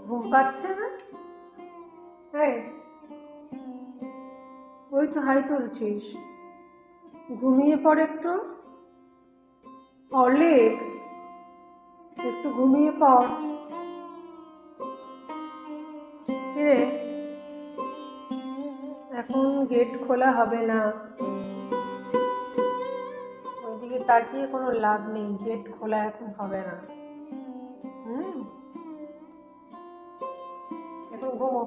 ঘুম পাচ্ছে না? এই, ওই তো হাই তুলছিস, ঘুমিয়ে পড় একটু। হরলিক্স, একটু ঘুমিয়ে পড়। রে, এখন গেট খোলা হবে না। ওইদিকে তাকিয়ে কোনো লাভ নেই, গেট খোলা এখন হবে না। এখন ঘুমো।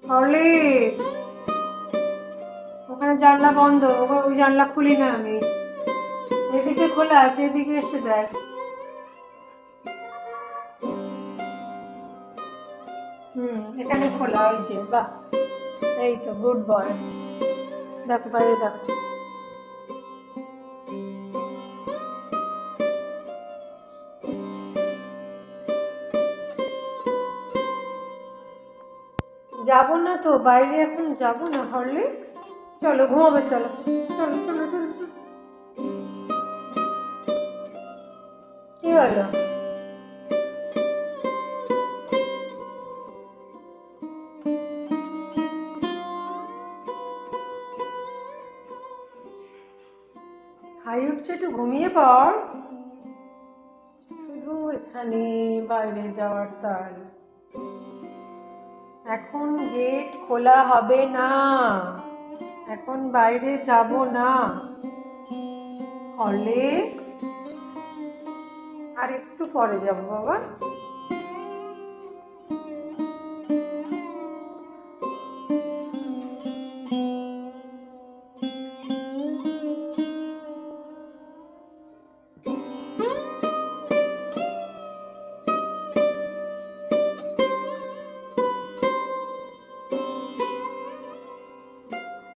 হরলিক্স, ওখানে জানলা বন্ধ, ওই জানলা খুলি না আমি। এদিকে খোলা আছে, এদিকে এসে দেখ। এখানে খোলা, ওই যে, বাহ, এই তো গুড বয়। দেখো বাইরে, দেখো। যাবো না তো বাইরে, এখন যাবো না হরলিক্স। চলো ঘুমাবে, চলো চলো চলো চলো চলো। কি হলো? হাই উঠছে, একটু ঘুমিয়ে পড়। শুধু এখানে বাইরে যাওয়ার তাল। এখন গেট খোলা হবে না, এখন বাইরে যাব না। হরলিক্স, আর একটু পরে যাবো বাবা।